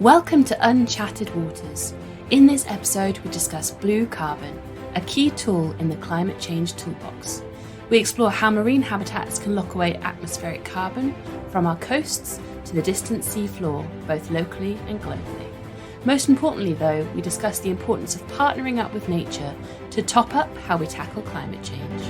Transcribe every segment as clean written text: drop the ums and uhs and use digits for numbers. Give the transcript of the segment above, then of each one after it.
Welcome to Unchatted Waters. In this episode, we discuss blue carbon, a key tool in the climate change toolbox. We explore how marine habitats can lock away atmospheric carbon from our coasts to the distant seafloor, both locally and globally. Most importantly, though, we discuss the importance of partnering up with nature to top up how we tackle climate change.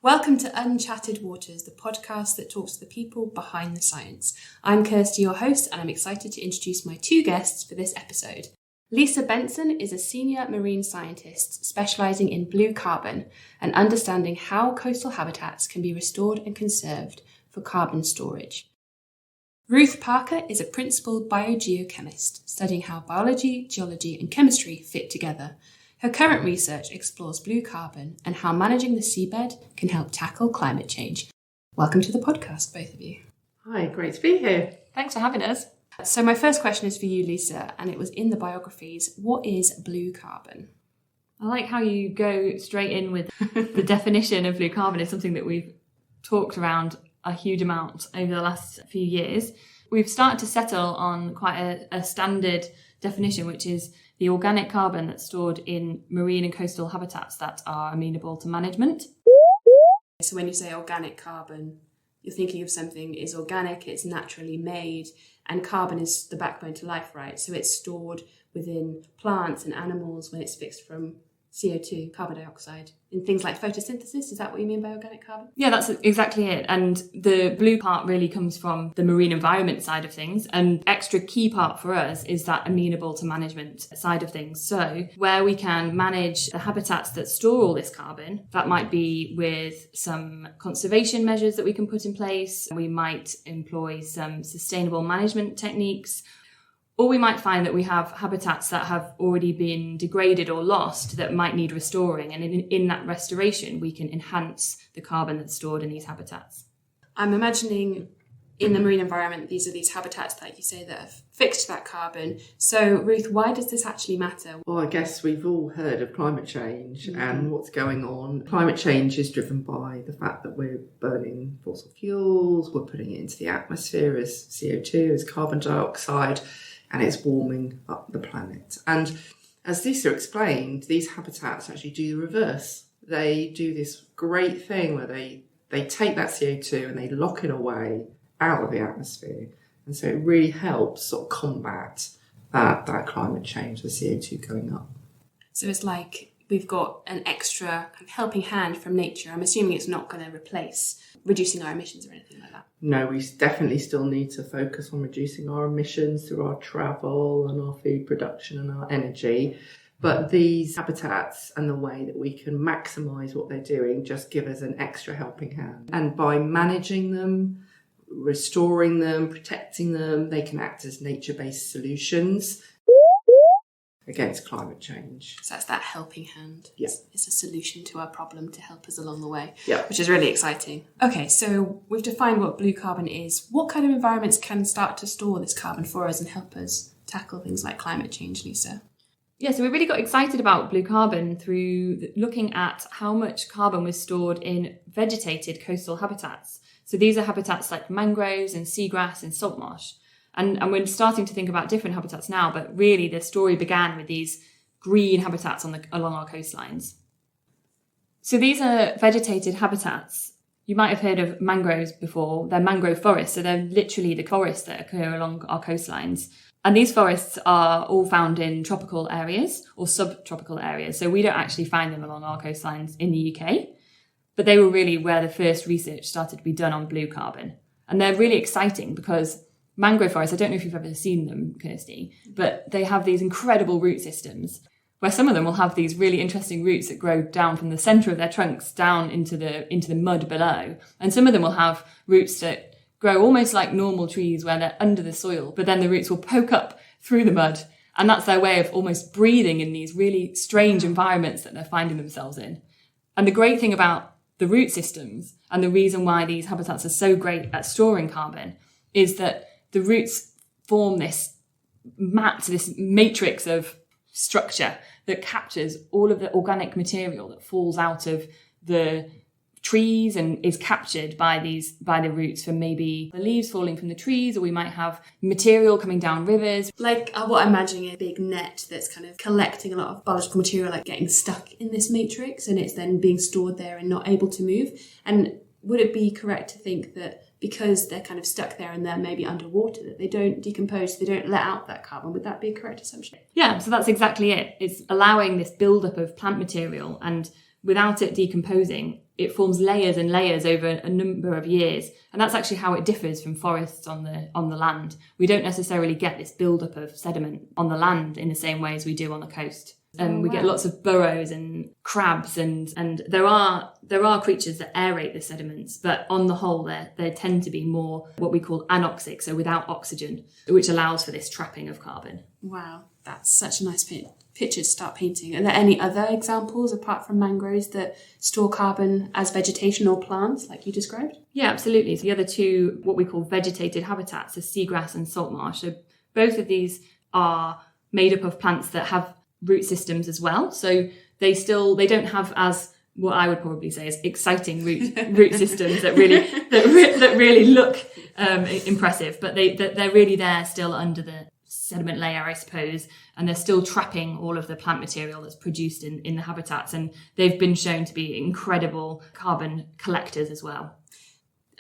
Welcome to Unchatted Waters, the podcast that talks to the people behind the science. I'm Kirsty, your host, and I'm excited to introduce my two guests for this episode. Lisa Benson is a senior marine scientist specialising in blue carbon and understanding how coastal habitats can be restored and conserved for carbon storage. Ruth Parker is a principal biogeochemist studying how biology, geology and chemistry fit together. Her current research explores blue carbon and how managing the seabed can help tackle climate change. Welcome to the podcast, both of you. Hi, great to be here. Thanks for having us. So my first question is for you, Lisa, and it was in the biographies. What is blue carbon? I like how you go straight in with the definition of blue carbon. Is something that we've talked around a huge amount over the last few years. We've started to settle on quite a standard definition, which is the organic carbon that's stored in marine and coastal habitats that are amenable to management. So when you say organic carbon, you're thinking of something is organic, it's naturally made, and carbon is the backbone to life, right? So it's stored within plants and animals when it's fixed from CO2, carbon dioxide, in things like photosynthesis. Is that what you mean by organic carbon? Yeah, that's exactly it. And the blue part really comes from the marine environment side of things. And extra key part for us is that amenable to management side of things. So where we can manage the habitats that store all this carbon, that might be with some conservation measures that we can put in place. We might employ some sustainable management techniques. Or we might find that we have habitats that have already been degraded or lost that might need restoring. And in that restoration, we can enhance the carbon that's stored in these habitats. I'm imagining in the marine environment, these are these habitats, like you say, that have fixed that carbon. So, Ruth, why does this actually matter? Well, I guess we've all heard of climate change and what's going on. Climate change is driven by the fact that we're burning fossil fuels, we're putting it into the atmosphere as CO2, as carbon dioxide, and it's warming up the planet. And as Lisa explained, these habitats actually do the reverse. They do this great thing where they take that CO2 and they lock it away out of the atmosphere. And so it really helps sort of combat that climate change, the CO2 going up. So it's like we've got an extra kind of helping hand from nature. I'm assuming it's not going to replace reducing our emissions or anything like that. No, we definitely still need to focus on reducing our emissions through our travel and our food production and our energy. But these habitats and the way that we can maximise what they're doing just give us an extra helping hand. And by managing them, restoring them, protecting them, they can act as nature-based solutions against climate change. So that's that helping hand. Yeah. It's a solution to our problem to help us along the way, yeah, which is really exciting. Okay, so we've defined what blue carbon is. What kind of environments can start to store this carbon for us and help us tackle things like climate change, Lisa? Yeah, so we really got excited about blue carbon through looking at how much carbon was stored in vegetated coastal habitats. So these are habitats like mangroves and seagrass and salt marsh. And we're starting to think about different habitats now, but really the story began with these green habitats along our coastlines. So these are vegetated habitats. You might have heard of mangroves before. They're mangrove forests, so they're literally the forests that occur along our coastlines. And these forests are all found in tropical areas or subtropical areas. So we don't actually find them along our coastlines in the UK, but they were really where the first research started to be done on blue carbon. And they're really exciting because mangrove forests, I don't know if you've ever seen them, Kirsty, but they have these incredible root systems where some of them will have these really interesting roots that grow down from the centre of their trunks down into the mud below. And some of them will have roots that grow almost like normal trees where they're under the soil, but then the roots will poke up through the mud. And that's their way of almost breathing in these really strange environments that they're finding themselves in. And the great thing about the root systems and the reason why these habitats are so great at storing carbon is that the roots form this matrix of structure that captures all of the organic material that falls out of the trees and is captured by the roots from maybe the leaves falling from the trees, or we might have material coming down rivers. Like what I'm imagining a big net that's kind of collecting a lot of biological material, like getting stuck in this matrix, and it's then being stored there and not able to move. And would it be correct to think that because they're kind of stuck there and they're maybe underwater, that they don't decompose, they don't let out that carbon? Would that be a correct assumption? Yeah, so that's exactly it. It's allowing this buildup of plant material, and without it decomposing, it forms layers and layers over a number of years. And that's actually how it differs from forests on the land. We don't necessarily get this buildup of sediment on the land in the same way as we do on the coast. We get lots of burrows and crabs, and there are creatures that aerate the sediments, but on the whole they tend to be more what we call anoxic, so without oxygen, which allows for this trapping of carbon. Wow, that's such a nice picture to start painting. Are there any other examples apart from mangroves that store carbon as vegetation or plants like you described? Yeah, absolutely. So the other two, what we call vegetated habitats, are seagrass and salt marsh. So both of these are made up of plants that have root systems as well. So they don't have as what I would probably say is exciting root systems that really look impressive, but they're really there still under the sediment layer, I suppose, and they're still trapping all of the plant material that's produced in the habitats, and they've been shown to be incredible carbon collectors as well.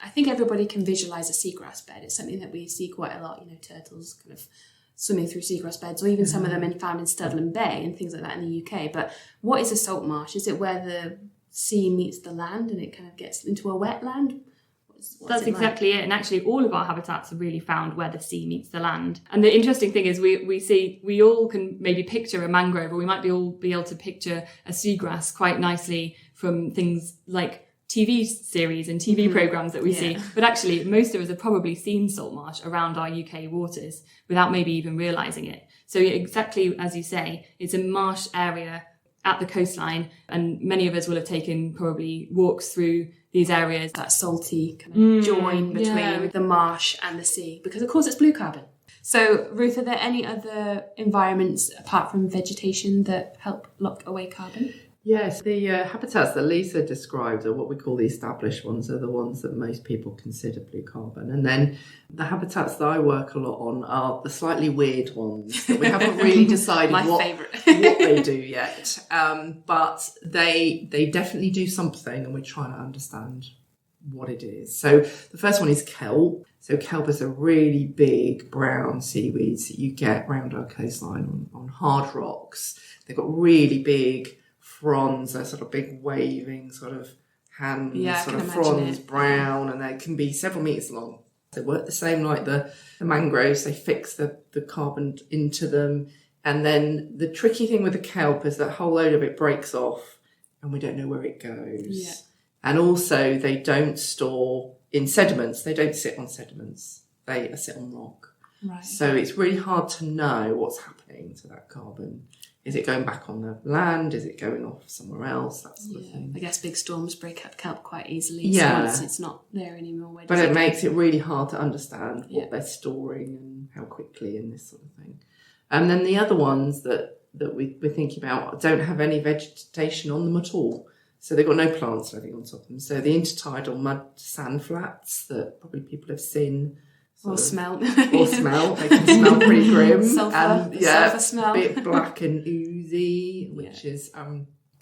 I think everybody can visualize a seagrass bed. It's something that we see quite a lot, turtles kind of swimming through seagrass beds, or even some of them found in Studland Bay and things like that in the UK. But what is a salt marsh? Is it where the sea meets the land and it kind of gets into a wetland? That's exactly it. And actually all of our habitats are really found where the sea meets the land. And the interesting thing is we all can maybe picture a mangrove, or we might all be able to picture a seagrass quite nicely from things like TV series and TV programs that we see. But actually, most of us have probably seen salt marsh around our UK waters without maybe even realising it. So exactly as you say, it's a marsh area at the coastline, and many of us will have taken probably walks through these areas. That salty kind of join between the marsh and the sea, because of course it's blue carbon. So Ruth, are there any other environments apart from vegetation that help lock away carbon? Yes, the habitats that Lisa described are what we call the established ones, are the ones that most people consider blue carbon. And then the habitats that I work a lot on are the slightly weird ones that we haven't really decided what they do yet. But they definitely do something, and we're trying to understand what it is. So the first one is kelp. So kelp is a really big brown seaweeds that you get around our coastline on hard rocks. They've got really big fronds, they're sort of big waving sort of hands, sort of fronds, brown, and they can be several metres long. They work the same like the mangroves. They fix the carbon into them. And then the tricky thing with the kelp is that a whole load of it breaks off and we don't know where it goes. Yeah. And also they don't store in sediments. They don't sit on sediments. They sit on rock. Right. So it's really hard to know what's happening to that carbon. Is it going back on the land? Is it going off somewhere else? That sort of thing. I guess big storms break up kelp quite easily. Yeah. So once it's not there anymore. But it makes it really hard to understand what they're storing and how quickly and this sort of thing. And then the other ones that we're thinking about don't have any vegetation on them at all. So they've got no plants living on top of them. So the intertidal mud sand flats that probably people have seen. Or smell. Or smell. They can smell pretty grim. Sulphur smell. A bit black and oozy, which is a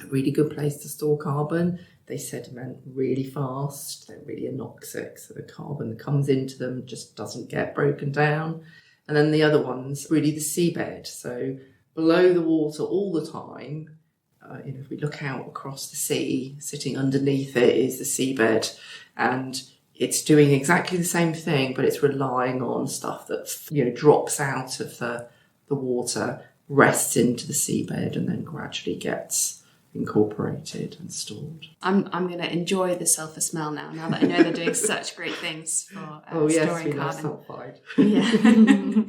really good place to store carbon. They sediment really fast. They're really anoxic, so the carbon that comes into them just doesn't get broken down. And then the other one's really the seabed. So below the water all the time, if we look out across the sea, sitting underneath it is the seabed. And it's doing exactly the same thing, but it's relying on stuff that drops out of the water, rests into the seabed, and then gradually gets incorporated and stored. I'm going to enjoy the sulphur smell now that I know they're doing such great things for storing carbon. Sulphide. Yeah.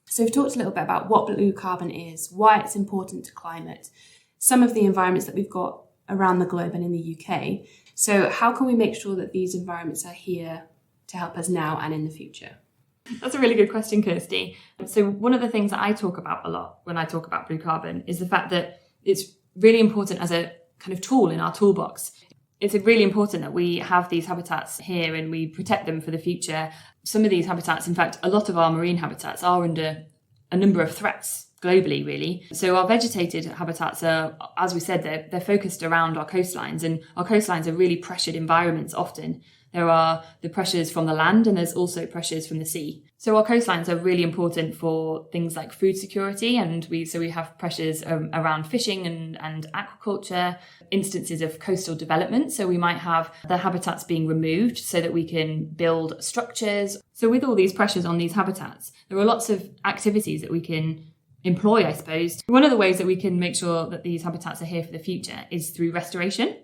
So we've talked a little bit about what blue carbon is, why it's important to climate, some of the environments that we've got around the globe and in the UK. So how can we make sure that these environments are here to help us now and in the future? That's a really good question, Kirsty. So one of the things that I talk about a lot when I talk about blue carbon is the fact that it's really important as a kind of tool in our toolbox. It's really important that we have these habitats here and we protect them for the future. Some of these habitats, in fact, a lot of our marine habitats are under a number of threats globally, really. So our vegetated habitats are, as we said, they're focused around our coastlines, and our coastlines are really pressured environments often. There are the pressures from the land and there's also pressures from the sea. So our coastlines are really important for things like food security, and we have pressures around fishing and aquaculture, instances of coastal development. So we might have the habitats being removed so that we can build structures. So with all these pressures on these habitats, there are lots of activities that we can employ, I suppose. One of the ways that we can make sure that these habitats are here for the future is through restoration.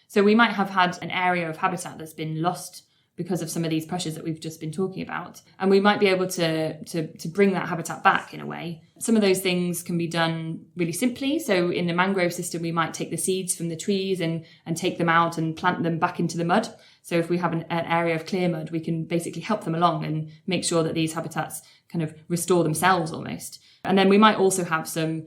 So we might have had an area of habitat that's been lost because of some of these pressures that we've just been talking about. And we might be able to bring that habitat back in a way. Some of those things can be done really simply. So in the mangrove system, we might take the seeds from the trees and take them out and plant them back into the mud. So if we have an area of clear mud, we can basically help them along and make sure that these habitats kind of restore themselves almost. And then we might also have some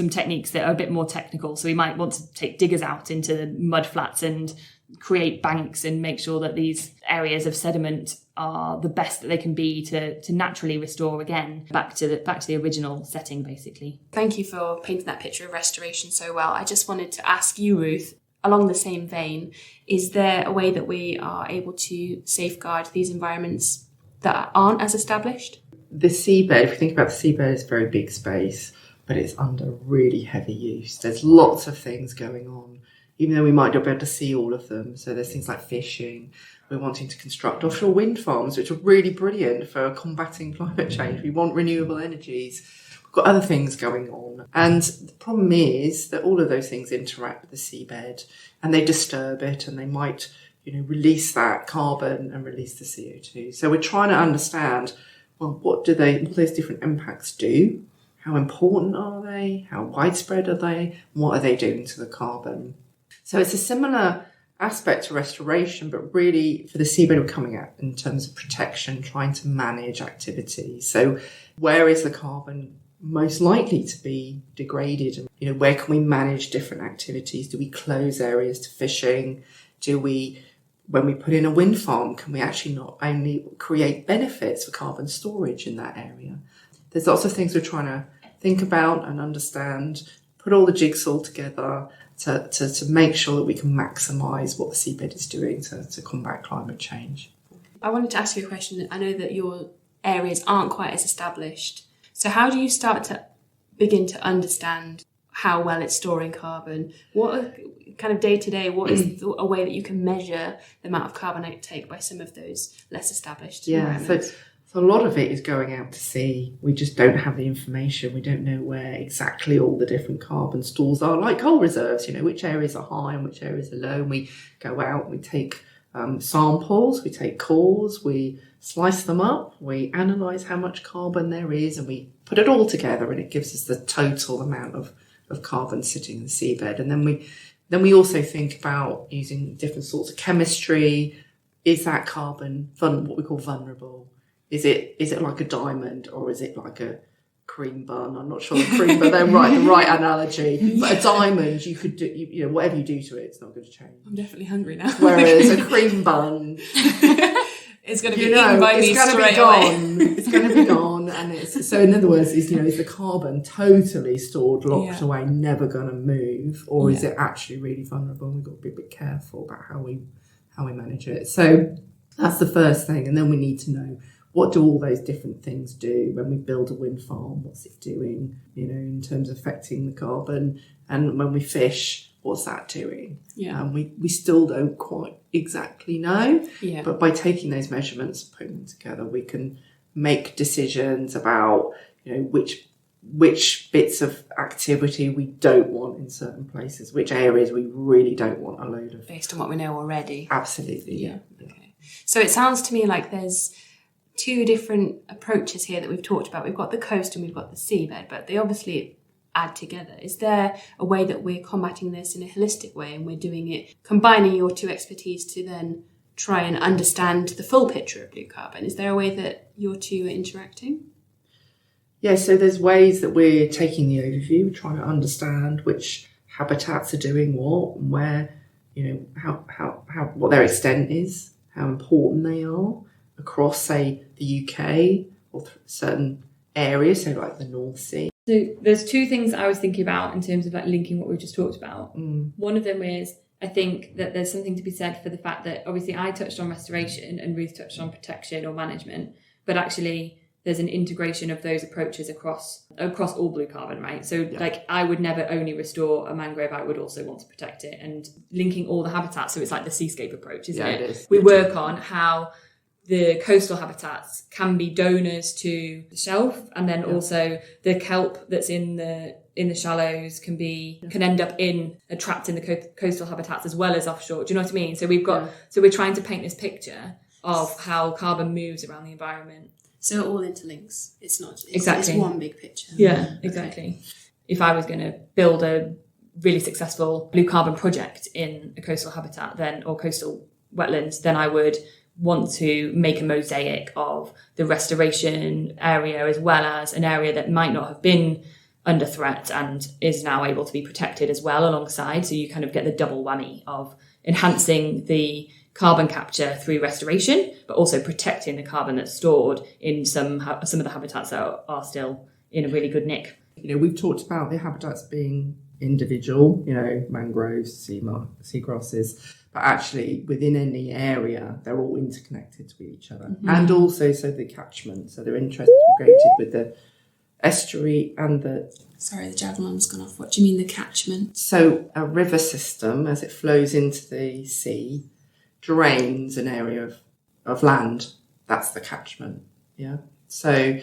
techniques that are a bit more technical. So we might want to take diggers out into the mud flats and create banks and make sure that these areas of sediment are the best that they can be to naturally restore again back to the original setting, basically. Thank you for painting that picture of restoration so well. I just wanted to ask you, Ruth, along the same vein, is there a way that we are able to safeguard these environments that aren't as established? The seabed, if you think about the seabed, it's a very big space, but it's under really heavy use. There's lots of things going on, even though we might not be able to see all of them. So there's things like fishing. We're wanting to construct offshore wind farms, which are really brilliant for combating climate change. We want renewable energies. We've got other things going on. And the problem is that all of those things interact with the seabed and they disturb it, and they might, release that carbon and release the CO2. So we're trying to understand, well, what do all those different impacts do? How important are they? How widespread are they? What are they doing to the carbon? So it's a similar aspect to restoration, but really for the seabed we're coming at in terms of protection, trying to manage activity. So where is the carbon most likely to be degraded? And, where can we manage different activities? Do we close areas to fishing? When we put in a wind farm, can we actually not only create benefits for carbon storage in that area? There's lots of things we're trying to think about and understand, put all the jigsaw together to make sure that we can maximise what the seabed is doing to combat climate change. I wanted to ask you a question. I know that your areas aren't quite as established. So how do you start to begin to understand how well it's storing carbon? What kind of day-to-day, what is a way that you can measure the amount of carbon uptake by some of those less established environments? So a lot of it is going out to sea. We just don't have the information. We don't know where exactly all the different carbon stores are, like coal reserves, which areas are high and which areas are low. And we go out and we take samples, we take cores, we slice them up, we analyse how much carbon there is, and we put it all together, and it gives us the total amount of carbon sitting in the seabed. And then we also think about using different sorts of chemistry. Is that carbon what we call vulnerable? Is it like a diamond, or is it like a cream bun? I'm not sure cream bun, they're the right analogy. But a diamond, you could do, whatever you do to it, it's not going to change. I'm definitely hungry now. Whereas a cream bun, it's going to be eaten by me straight away. It's going to be gone. And so in other words, is the carbon totally stored, locked away, never going to move, or is it actually really vulnerable? We've got to be a bit careful about how we manage it. So that's the first thing, and then we need to know, what do all those different things do when we build a wind farm? What's it doing, in terms of affecting the carbon? And when we fish, what's that doing? Yeah. We still don't quite exactly know. Yeah. But by taking those measurements, putting them together, we can make decisions about, which bits of activity we don't want in certain places, which areas we really don't want a load of. Based on what we know already. Absolutely, yeah. Okay. So it sounds to me like there's two different approaches here that we've talked about. We've got the coast and we've got the seabed, but they obviously add together. Is there a way that we're combating this in a holistic way, and we're doing it, combining your two expertise to then try and understand the full picture of blue carbon? Is there a way that your two are interacting? Yeah, so there's ways that we're taking the overview, trying to understand which habitats are doing what and where, how what their extent is, how important they are across, say, the UK or certain areas, so like the North Sea. So there's two things I was thinking about in terms of like linking what we've just talked about. One of them is, I think that there's something to be said for the fact that obviously I touched on restoration and Ruth touched on protection or management, but actually there's an integration of those approaches across all blue carbon, right? So like I would never only restore a mangrove, I would also want to protect it, and linking all the habitats. So it's like the seascape approach, isn't it? It is. We work on how the coastal habitats can be donors to the shelf, and then also the kelp that's in the shallows can end up trapped in the coastal habitats as well as offshore. Do you know what I mean? So so we're trying to paint this picture of how carbon moves around the environment. So it all interlinks. It's not exactly. It's one big picture. Yeah, exactly. If I was going to build a really successful blue carbon project in a coastal habitat or coastal wetlands, then I would want to make a mosaic of the restoration area as well as an area that might not have been under threat and is now able to be protected as well alongside. So you kind of get the double whammy of enhancing the carbon capture through restoration, but also protecting the carbon that's stored in some of the habitats that are still in a really good nick. We've talked about the habitats being individual, mangroves, seagrasses, but actually within any area, they're all interconnected with each other. And also, so the catchment, so they're integrated with the estuary and the... Sorry, the javelin's gone off. What do you mean, the catchment? So a river system, as it flows into the sea, drains an area of land. That's the catchment, yeah? So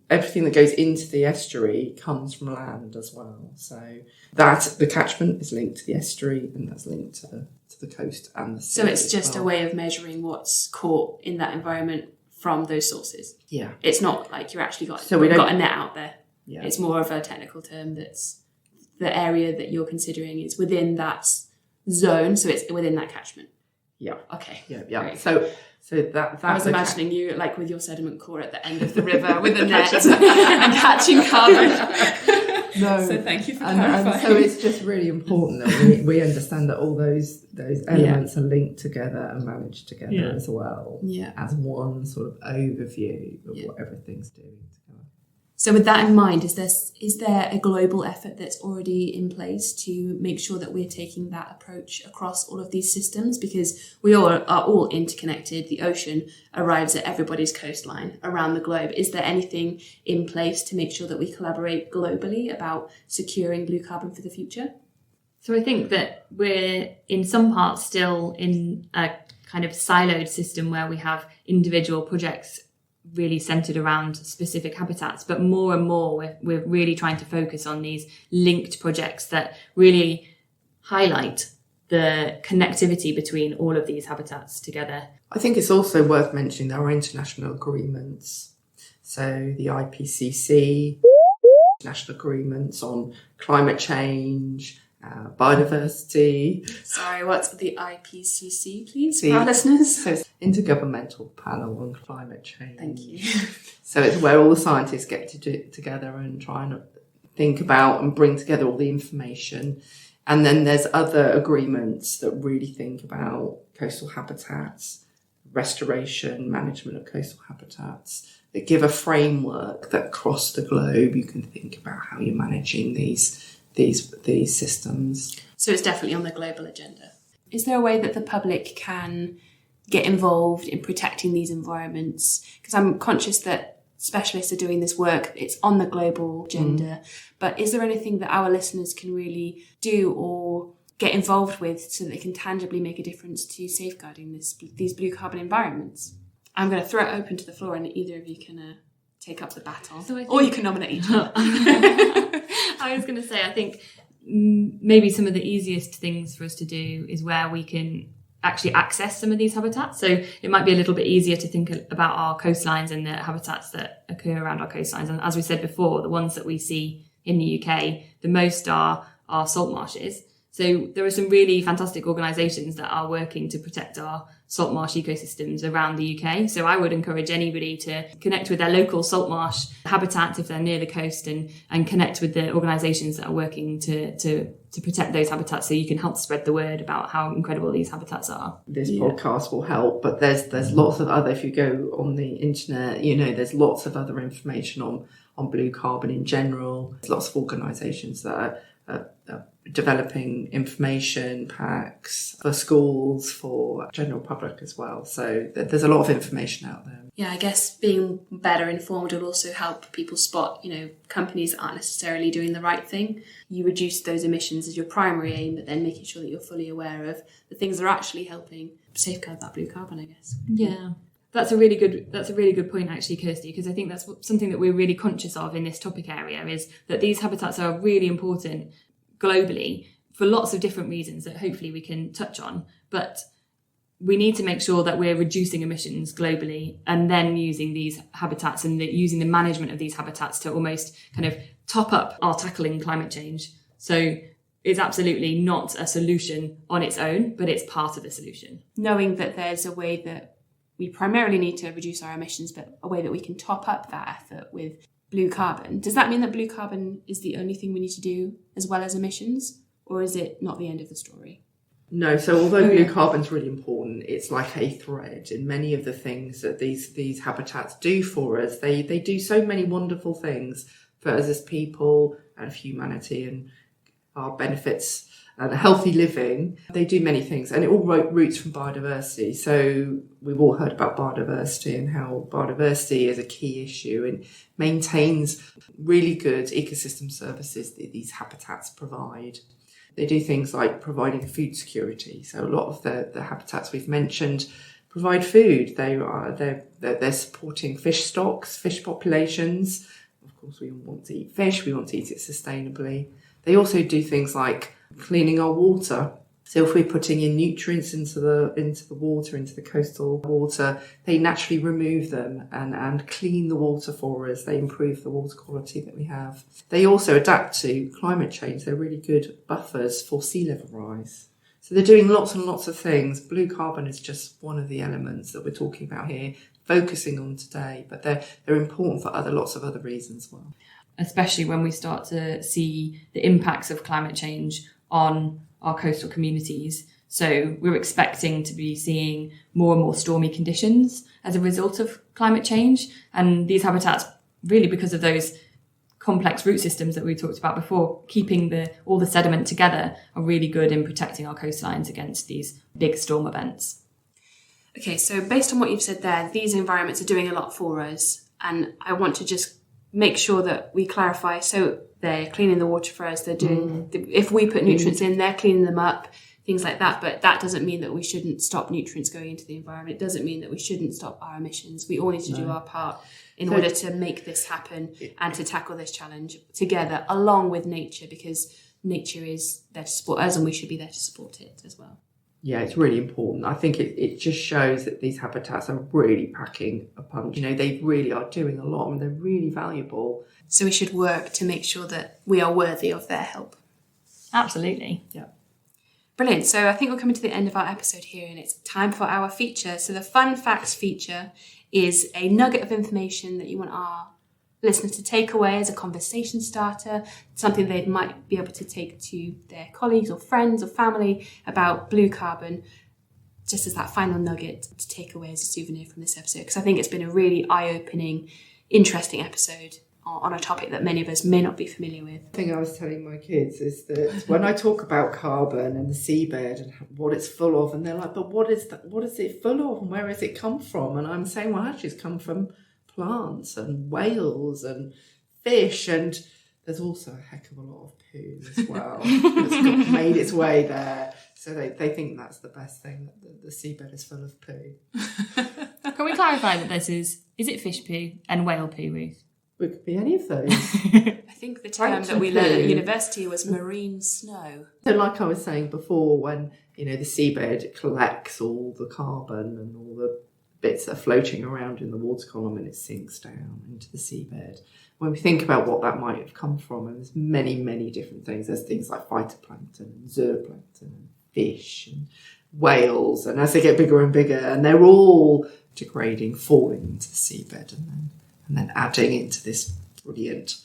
everything that goes into the estuary comes from land as well. So the catchment is linked to the estuary, and that's linked to the coast and the sea. So it's just a way of measuring what's caught in that environment from those sources. Yeah. It's not like you're actually got a net out there. Yeah. It's more of a technical term that's the area that you're considering is within that zone, so it's within that catchment. Yeah. Okay. Yeah. Great. So that I was imagining you like with your sediment core at the end of the river with a net and catching carbon. No. So thank you for clarifying. And so it's just really important that we understand that all those elements are linked together and managed together as well. Yeah. As one sort of overview of what everything's doing together. So with that in mind, is there a global effort that's already in place to make sure that we're taking that approach across all of these systems? Because we all are all interconnected. The ocean arrives at everybody's coastline around the globe. Is there anything in place to make sure that we collaborate globally about securing blue carbon for the future? So I think that we're in some parts still in a kind of siloed system where we have individual projects really centered around specific habitats, but more and more we're really trying to focus on these linked projects that really highlight the connectivity between all of these habitats together. I think it's also worth mentioning there are international agreements. So the IPCC, national agreements on climate change, biodiversity. Sorry, what's the IPCC, please, for our listeners? So it's Intergovernmental Panel on Climate Change. Thank you. So it's where all the scientists get to do together and try and think about and bring together all the information. And then there's other agreements that really think about coastal habitats, restoration, management of coastal habitats, that give a framework that across the globe you can think about how you're managing these systems. So it's definitely on the global agenda. Is there a way that the public can get involved in protecting these environments? Because I'm conscious that specialists are doing this work, it's on the global agenda, but is there anything that our listeners can really do or get involved with so that they can tangibly make a difference to safeguarding these blue carbon environments? I'm going to throw it open to the floor and either of you can take up the baton. Or you can nominate each other. I was going to say, I think maybe some of the easiest things for us to do is where we can actually access some of these habitats. So it might be a little bit easier to think about our coastlines and the habitats that occur around our coastlines. And as we said before, the ones that we see in the UK, the most are salt marshes. So there are some really fantastic organisations that are working to protect our salt marsh ecosystems around the UK. So I would encourage anybody to connect with their local salt marsh habitat if they're near the coast, and connect with the organisations that are working to protect those habitats, so you can help spread the word about how incredible these habitats are. This podcast will help, but there's lots of other, if you go on the internet, there's lots of other information on blue carbon in general. There's lots of organisations that are developing information packs for schools, for general public as well. So there's a lot of information out there. Yeah, I guess being better informed will also help people spot, companies that aren't necessarily doing the right thing. You reduce those emissions as your primary aim, but then making sure that you're fully aware of the things that are actually helping safeguard that blue carbon, I guess. Yeah. That's a really good point, actually, Kirsty, because I think that's something that we're really conscious of in this topic area, is that these habitats are really important globally for lots of different reasons that hopefully we can touch on. But we need to make sure that we're reducing emissions globally, and then using these habitats and using the management of these habitats to almost kind of top up our tackling climate change. So it's absolutely not a solution on its own, but it's part of the solution. Knowing that there's a way that we primarily need to reduce our emissions, but a way that we can top up that effort with blue carbon. Does that mean that blue carbon is the only thing we need to do as well as emissions? Or is it not the end of the story? No, so although blue carbon's really important, it's like a thread in many of the things that these habitats do for us. They do so many wonderful things for us as people and humanity, and our benefits and healthy living. They do many things, and it all roots from biodiversity. So we've all heard about biodiversity and how biodiversity is a key issue and maintains really good ecosystem services that these habitats provide. They do things like providing food security. So a lot of the habitats we've mentioned provide food. They're supporting fish stocks, fish populations. Of course, we want to eat fish. We want to eat it sustainably. They also do things like cleaning our water. So if we're putting in nutrients into the water, into the coastal water, they naturally remove them and clean the water for us. They improve the water quality that we have. They also adapt to climate change. They're really good buffers for sea level rise. So they're doing lots and lots of things. Blue carbon is just one of the elements that we're talking about here, focusing on today, but they're important for lots of other reasons as well. Especially when we start to see the impacts of climate change on our coastal communities. So we're expecting to be seeing more and more stormy conditions as a result of climate change. And these habitats, really because of those complex root systems that we talked about before, keeping all the sediment together, are really good in protecting our coastlines against these big storm events. Okay, so based on what you've said there, these environments are doing a lot for us. And I want to just make sure that we clarify. So they're cleaning the water for us. They're doing, if we put nutrients in, they're cleaning them up, things like that. But that doesn't mean that we shouldn't stop nutrients going into the environment. It doesn't mean that we shouldn't stop our emissions. We all need to do our part in order to make this happen and to tackle this challenge together, along with nature, because nature is there to support us and we should be there to support it as well. Yeah, it's really important. I think it just shows that these habitats are really packing a punch. They really are doing a lot and they're really valuable. So we should work to make sure that we are worthy of their help. Absolutely. Yeah. Brilliant. So I think we're coming to the end of our episode here, and it's time for our feature. So the Fun Facts feature is a nugget of information that you want our listeners to take away as a conversation starter, something they might be able to take to their colleagues or friends or family about blue carbon, just as that final nugget to take away as a souvenir from this episode. Because I think it's been a really eye-opening, interesting episode on a topic that many of us may not be familiar with. The thing I was telling my kids is that when I talk about carbon and the seabed and what it's full of, and they're like, but what is it full of and where has it come from? And I'm saying, well, actually it's come from plants and whales and fish, and there's also a heck of a lot of poo as well that's made its way there. So they think that's the best thing, that the seabed is full of poo. Can we clarify that this is it fish poo and whale poo, Ruth? It could be any of those. I think the term that we learned at university was marine snow. So like I was saying before, when the seabed collects all the carbon and all the bits that are floating around in the water column and it sinks down into the seabed. when we think about what that might have come from, and there's many, many different things. There's things like phytoplankton and zooplankton and fish and whales, and as they get bigger and bigger, and they're all degrading, falling into the seabed, and then adding into this brilliant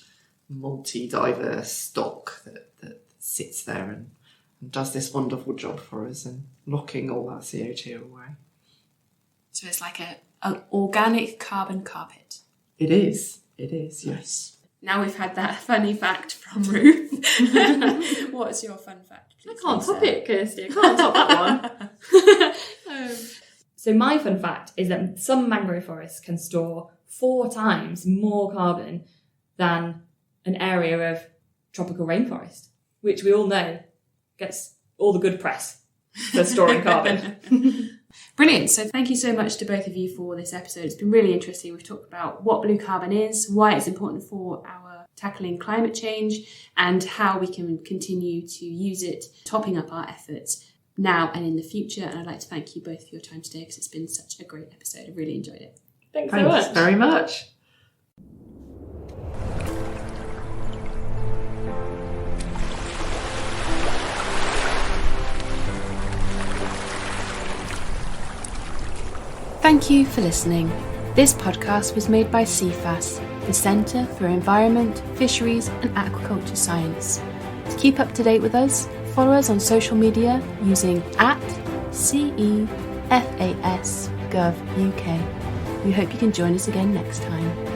multi-diverse stock that sits there and does this wonderful job for us and locking all that CO2 away. So it's like an organic carbon carpet. It is, yes. Now we've had that funny fact from Ruth. What's your fun fact, please? I can't top it, Kirsty. I can't top that one. So my fun fact is that some mangrove forests can store 4 times more carbon than an area of tropical rainforest, which we all know gets all the good press for storing carbon. Brilliant. So thank you so much to both of you for this episode. It's been really interesting. We've talked about what blue carbon is, why it's important for our tackling climate change, and how we can continue to use it, topping up our efforts now and in the future. And I'd like to thank you both for your time today, because it's been such a great episode. I really enjoyed it. Thanks so much. Very much. Thank you for listening. This podcast was made by CEFAS, the Centre for Environment, Fisheries and Aquaculture Science. To keep up to date with us, follow us on social media using @CEFASGovUK. We hope you can join us again next time.